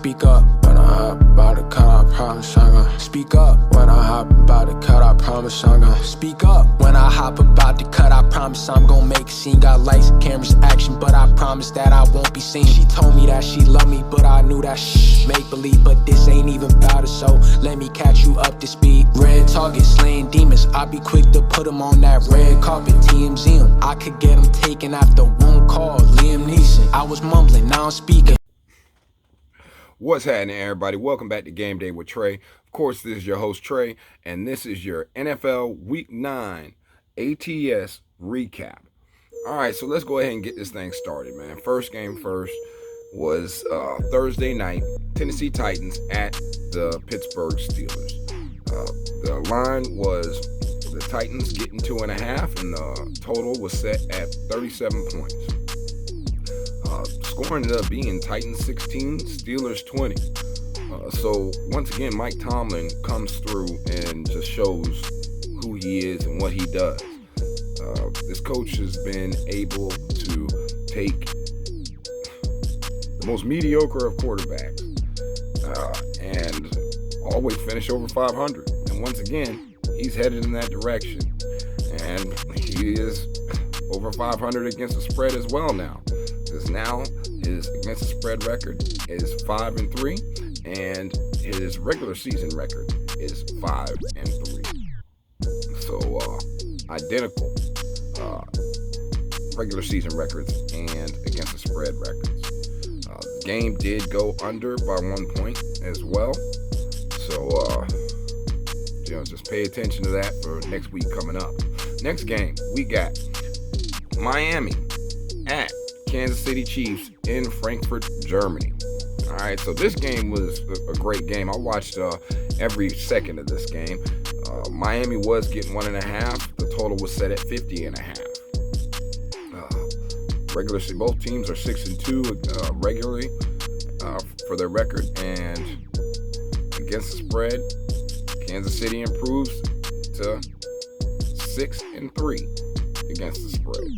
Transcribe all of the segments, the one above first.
Speak up when I hop about to cut, I promise I'm gonna speak up when I hop about to cut, I promise I'm gonna speak up when I hop about to cut, I promise I'm gonna make a scene. Got lights, cameras, action, but I promise that I won't be seen. She told me that she loved me, but I knew that make believe, but this ain't even about it, so let me catch you up to speed. Red target, slaying demons, I be quick to put them on that red carpet, TMZ 'em. I could get them taken after one call, Liam Neeson. I was mumbling, now I'm speaking. What's happening, everybody? Welcome back to Game Day with Trey. Of course, this is your host, Trey, and this is your NFL Week 9 ATS recap. All right, so let's go ahead and get this thing started, man. First game first was Thursday night, Tennessee Titans at the Pittsburgh Steelers. The line was the Titans getting 2.5, and the total was set at 37 points. Score ended up being Titans 16, Steelers 20. So once again, Mike Tomlin comes through and just shows who he is and what he does. This coach has been able to take the most mediocre of quarterbacks and always finish over 500. And once again, he's headed in that direction. And he is over 500 against the spread as well now. Because now his against the spread record is 5-3, and his regular season record is 5-3. So identical regular season records and against the spread records. The game did go under by 1 point as well. So just pay attention to that for next week coming up. Next game, we got Miami at Kansas City Chiefs in Frankfurt, Germany. All right, so this game was a great game. I watched every second of this game. Miami was getting 1.5. The total was set at 50.5. Regularly, both teams are 6-2 regularly for their record, and against the spread, Kansas City improves to 6-3 against the spread.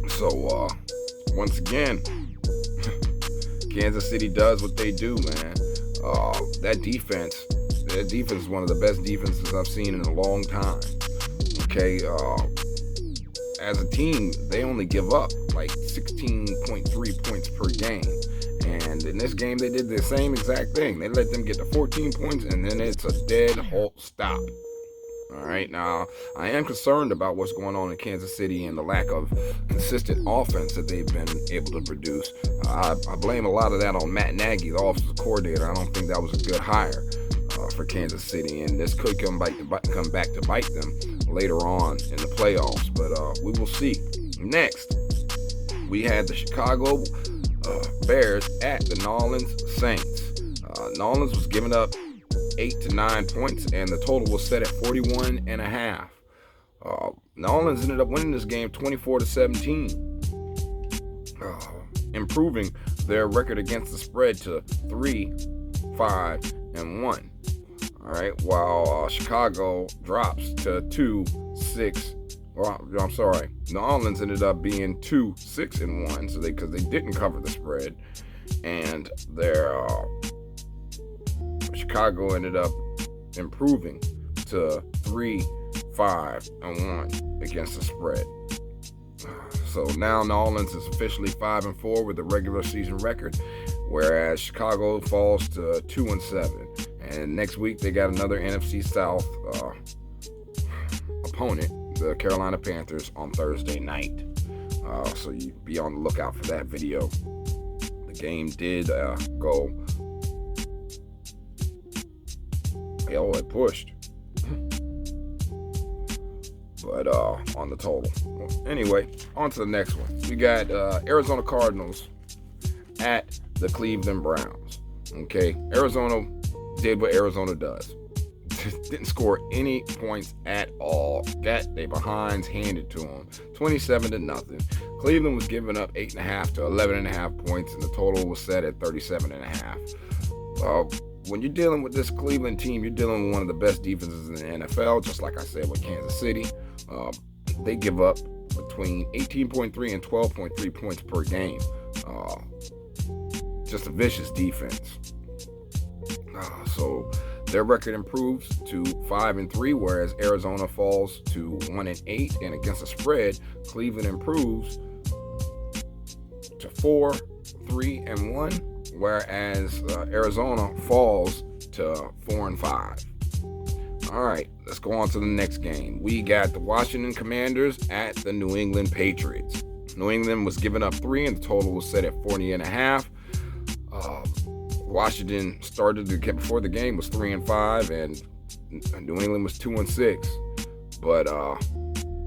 So once again, Kansas City does what they do, man. That defense is one of the best defenses I've seen in a long time. Okay, as a team, they only give up like 16.3 points per game. And in this game, they did the same exact thing. They let them get to 14 points, and then it's a dead halt stop. All right, now I am concerned about what's going on in Kansas City and the lack of consistent offense that they've been able to produce. I blame a lot of that on Matt Nagy, the offensive coordinator. I don't think that was a good hire for Kansas City, and this could come back to bite them later on in the playoffs. But we will see. Next, we had the Chicago Bears at the New Orleans Saints. New Orleans was giving up 8 to 9 points, and the total was set at 41.5. New Orleans ended up winning this game 24-17, improving their record against the spread to 3-5-1. All right, while Chicago drops to 2-6. I'm sorry. New Orleans ended up being 2-6-1, so because they didn't cover the spread, and their Chicago ended up improving to 3-5-1 against the spread. So now New Orleans is officially 5-4 with the regular season record, whereas Chicago falls to 2-7. And next week they got another NFC South opponent, the Carolina Panthers, on Thursday night. So you be on the lookout for that video. The game did go. It pushed. But on the total. Anyway, on to the next one. We got Arizona Cardinals at the Cleveland Browns. Okay, Arizona did what Arizona does. Didn't score any points at all. Got their behinds handed to them, 27-0. Cleveland was giving up 8.5 to 11.5 points, and the total was set at 37.5. When you're dealing with this Cleveland team, you're dealing with one of the best defenses in the NFL, just like I said with Kansas City. They give up between 18.3 and 12.3 points per game. just a vicious defense. So their record improves to 5-3, whereas Arizona falls to 1-8. And against the spread, Cleveland improves to 4-3-1, whereas Arizona falls to 4-5. All right, let's go on to the next game. We got the Washington Commanders at the New England Patriots. New England was giving up 3, and the total was set at 40.5. Washington started to get before the game was 3-5, and New England was 2-6. But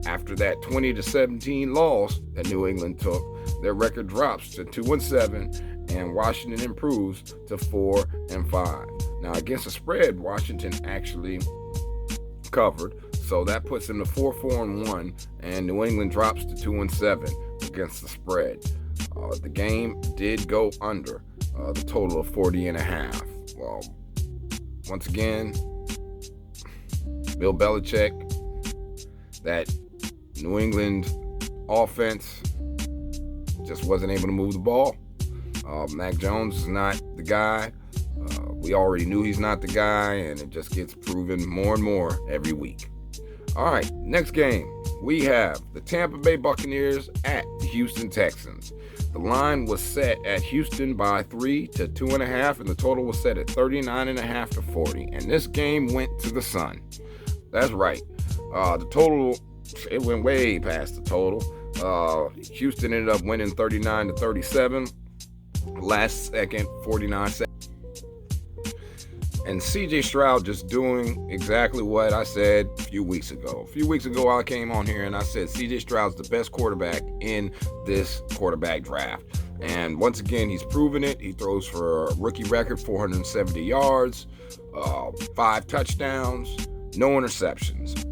after that 20-17 loss that New England took, their record drops to 2-7, and Washington improves to 4-5. Now against the spread, Washington actually covered, so that puts them to 4-4-1, and New England drops to 2-7 against the spread. The game did go under the total of 40.5. Well, once again, Bill Belichick, that New England offense just wasn't able to move the ball. Mac Jones is not the guy. We already knew he's not the guy, and it just gets proven more and more every week. All right, next game, we have the Tampa Bay Buccaneers at the Houston Texans. The line was set at Houston by 3 to 2.5, and the total was set at 39.5 to 40. And this game went to the sun. That's right. The total, it went way past the total. Houston ended up winning 39 to 37. Last second, 49 seconds. And CJ Stroud just doing exactly what I said a few weeks ago. A few weeks ago, I came on here and I said CJ Stroud's the best quarterback in this quarterback draft. And once again, he's proven it. He throws for a rookie record, 470 yards, 5 touchdowns, no interceptions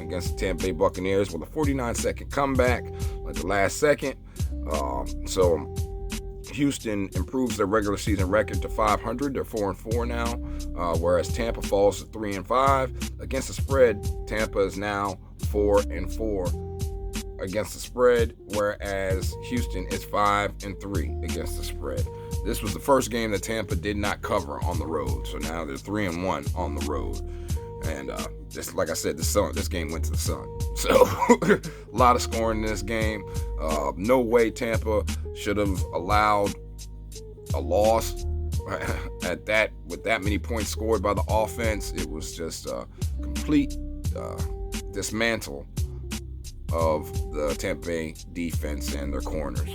against the Tampa Bay Buccaneers with a 49-second comeback at the last second. So Houston improves their regular season record to 500. They're 4-4 now, whereas Tampa falls to 3-5. Against the spread, Tampa is now 4-4 against the spread, whereas Houston is 5-3 against the spread. This was the first game that Tampa did not cover on the road, so now they're 3-1 on the road. And just like I said, this game went to the sun. So a lot of scoring in this game. No way Tampa should have allowed a loss at that with that many points scored by the offense. It was just a complete dismantle of the Tampa Bay defense and their corners.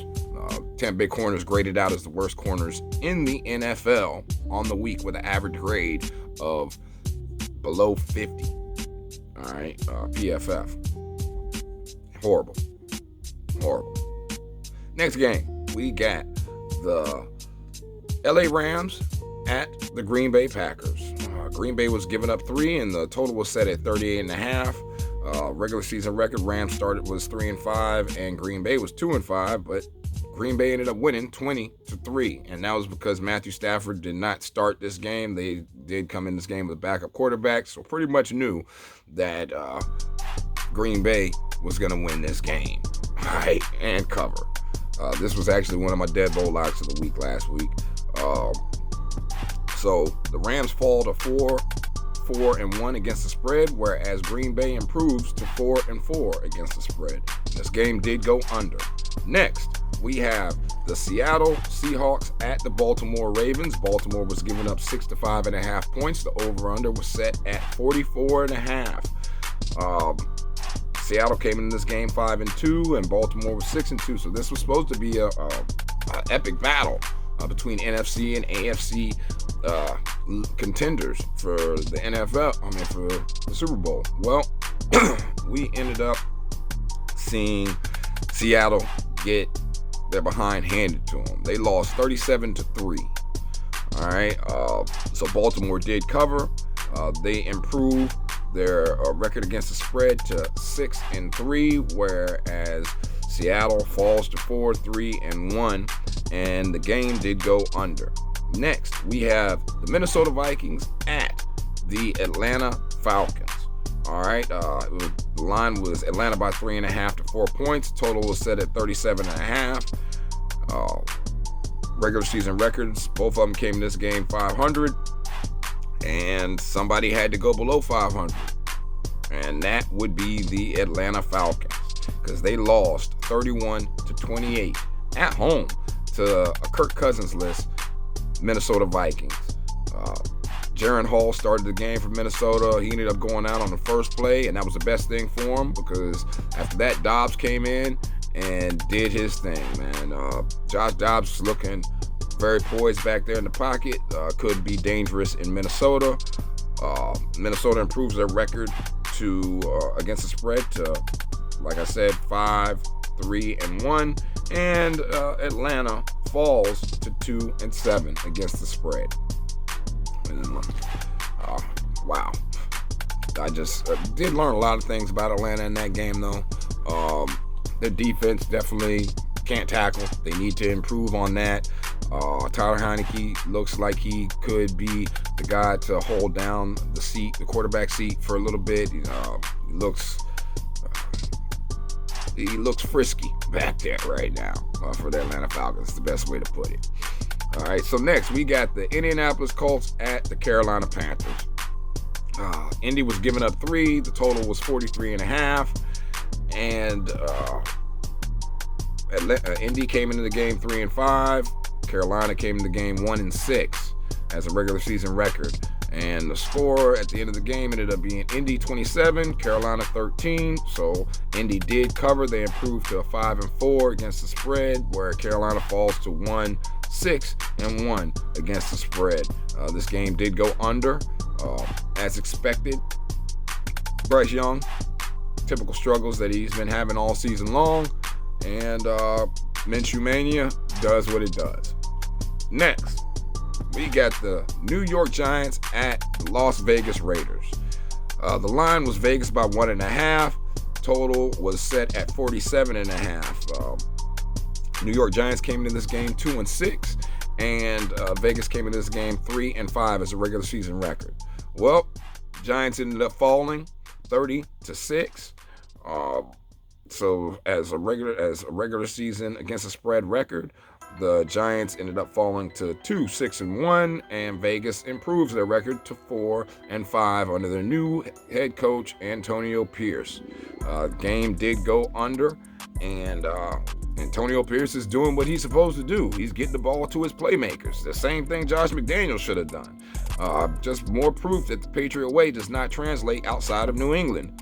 Tampa Bay corners graded out as the worst corners in the NFL on the week with an average grade of below 50. All right, PFF. Horrible. Next game, we got the LA Rams at the Green Bay Packers. Green Bay was giving up 3, and the total was set at 38.5. Regular season record, Rams was 3-5, and Green Bay was 2-5, but Green Bay ended up winning 20-3, and that was because Matthew Stafford did not start this game. They did come in this game with a backup quarterback, so pretty much knew that Green Bay was going to win this game, right, and cover. This was actually one of my dead bowl locks of the week last week. So the Rams fall to 4-1 against the spread, whereas Green Bay improves to 4-4 against the spread. This game did go under. Next, we have the Seattle Seahawks at the Baltimore Ravens. Baltimore was giving up 6 to 5.5 points. The over-under was set at 44.5. Seattle came in this game 5-2, and Baltimore was 6-2. So this was supposed to be a epic battle between NFC and AFC contenders for the for the Super Bowl. Well, we ended up seeing Seattle get their behind handed to them. They lost 37-3. All right. So Baltimore did cover. They improved their record against the spread to 6-3, whereas Seattle falls to 4-3-1, and the game did go under. Next, we have the Minnesota Vikings at the Atlanta Falcons. All right, the line was Atlanta by 3.5 to 4 points. Total was set at 37.5. regular season records. Both of them came in this game 500, and somebody had to go below 500, and that would be the Atlanta Falcons, because they lost 31-28 at home to a Kirk Cousins-less Minnesota Vikings. Jaron Hall started the game for Minnesota. He ended up going out on the first play, and that was the best thing for him, because after that, Dobbs came in and did his thing, man. Josh Dobbs is looking very poised back there in the pocket. Could be dangerous in Minnesota. Minnesota improves their record to against the spread to, like I said, 5-3-1, and Atlanta falls to 2-7 against the spread. Wow. I just did learn a lot of things about Atlanta in that game, though. Their defense definitely can't tackle. They need to improve on that. Tyler Heineke looks like he could be the guy to hold down the quarterback seat for a little bit. He looks frisky back there right now for the Atlanta Falcons. The best way to put it. All right, so next we got the Indianapolis Colts at the Carolina Panthers. Indy was giving up 3. The total was 43.5. And Indy came into the game 3-5. Carolina came into the game 1-6 as a regular season record. And the score at the end of the game ended up being Indy 27, Carolina 13. So Indy did cover. They improved to a 5-4 against the spread, where Carolina falls to 1-6-1 against the spread. This game did go under, as expected. Bryce Young, typical struggles that he's been having all season long, and Minshew Mania does what it does. Next, we got the New York Giants at the Las Vegas Raiders. The line was Vegas by 1.5. Total was set at 47.5. New York Giants came into this game 2-6, and Vegas came into this game 3-5 as a regular season record. Well, Giants ended up falling 30-6. So as a regular season against the spread record, the Giants ended up falling to 2-6-1, and Vegas improves their record to 4-5 under their new head coach Antonio Pierce. Game did go under, and Antonio Pierce is doing what he's supposed to do. He's getting the ball to his playmakers. The same thing Josh McDaniels should have done. Just more proof that the Patriot way does not translate outside of New England.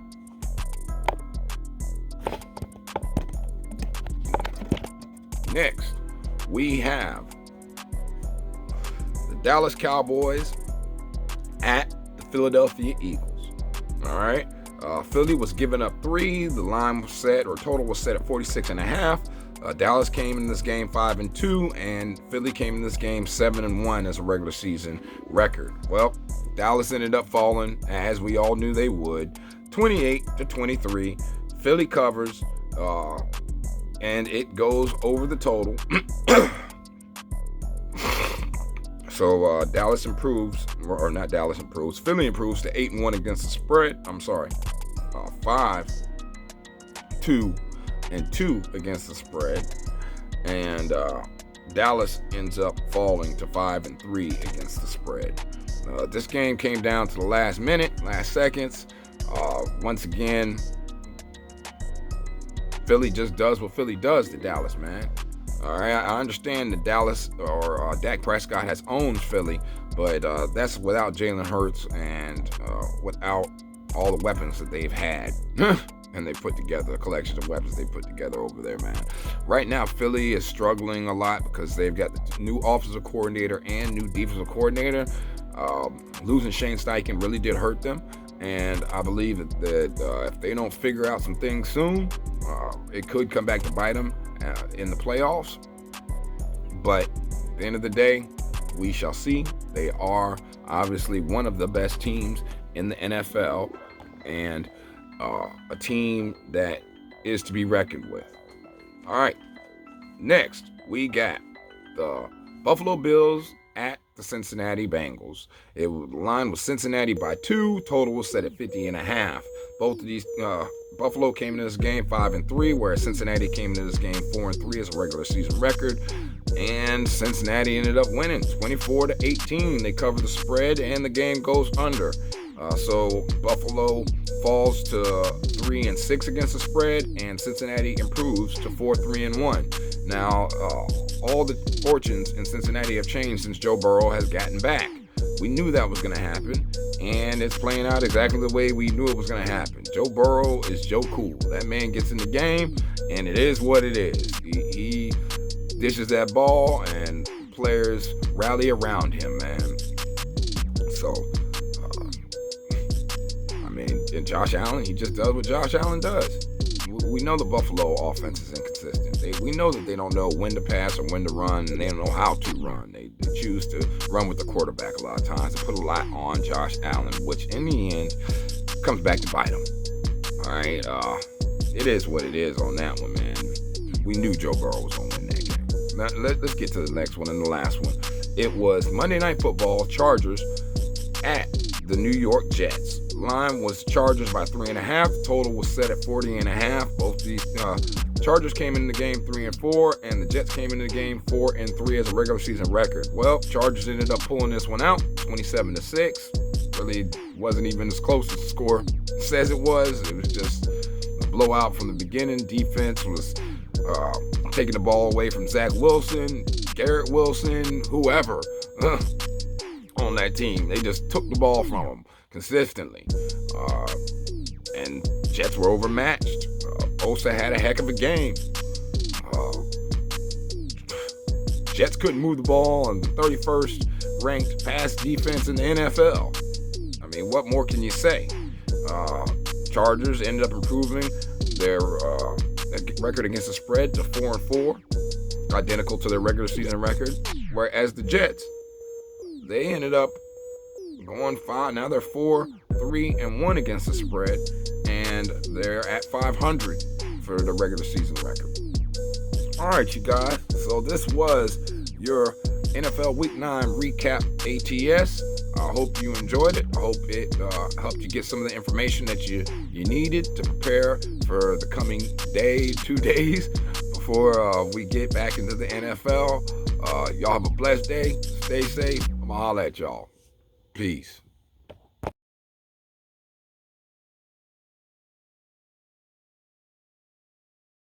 Next, we have the Dallas Cowboys at the Philadelphia Eagles. All right. Philly was giving up 3. The line was set, or total was set at 46.5. Dallas came in this game 5-2, and Philly came in this game 7-1 as a regular season record. Well, Dallas ended up falling, as we all knew they would, 28-23. Philly covers, and it goes over the total. So Dallas improves, or not Dallas improves, Philly improves to 8-1 against the spread. 5-2-2 against the spread. And Dallas ends up falling to 5-3 against the spread. This game came down to the last seconds. Once again, Philly just does what Philly does to Dallas, man. All right, I understand that Dallas or Dak Prescott has owned Philly, but that's without Jalen Hurts and without all the weapons that they've had. And they put together a collection of weapons they put together over there, man. Right now, Philly is struggling a lot because they've got the new offensive coordinator and new defensive coordinator. Losing Shane Steichen really did hurt them. And I believe that if they don't figure out some things soon, it could come back to bite them in the playoffs. But at the end of the day, we shall see. They are obviously one of the best teams in the NFL, and a team that is to be reckoned with. All right, next we got the Buffalo Bills at the Cincinnati Bengals. The line was Cincinnati by 2. Total was set at 50.5. Both of these, Buffalo came into this game 5-3, whereas Cincinnati came into this game 4-3 as a regular season record. And Cincinnati ended up winning 24-18. They cover the spread and the game goes under. So Buffalo falls to 3-6 against the spread, and Cincinnati improves to 4-3-1. Now, all the fortunes in Cincinnati have changed since Joe Burrow has gotten back. We knew that was going to happen, and it's playing out exactly the way we knew it was going to happen. Joe Burrow is Joe Cool. That man gets in the game, and it is what it is. He dishes that ball, and players rally around him, man. So, and Josh Allen, he just does what Josh Allen does. We know the Buffalo offense is inconsistent. We know that they don't know when to pass or when to run, and they don't know how to run. They choose to run with the quarterback a lot of times and put a lot on Josh Allen, which in the end comes back to bite him. All right, it is what it is on that one, man. We knew Joe Burrow was going to win that game. Now, let's get to the next one and the last one. It was Monday Night Football, Chargers at the New York Jets. Line was Chargers by 3.5. Total was set at 40.5. Both these Chargers came into the game 3-4, and the Jets came into the game 4-3 as a regular season record. Well, Chargers ended up pulling this one out, 27-6. Really wasn't even as close as the score says it was. It was just a blowout from the beginning. Defense was taking the ball away from Zach Wilson, Garrett Wilson, whoever on that team. They just took the ball from them consistently. And Jets were overmatched. Bosa had a heck of a game. Jets couldn't move the ball on the 31st ranked pass defense in the NFL. I mean, what more can you say? Chargers ended up improving their record against the spread to 4-4, identical to their regular season record. Whereas the Jets, they ended up going 5. Now they're 4-3-1 against the spread, and they're at 500 for the regular season record. All right, you guys. So this was your NFL Week 9 recap ATS. I hope you enjoyed it. I hope it helped you get some of the information that you needed to prepare for the coming 2 days before we get back into the NFL. Y'all have a blessed day. Stay safe. I'm going to holler at y'all. Peace.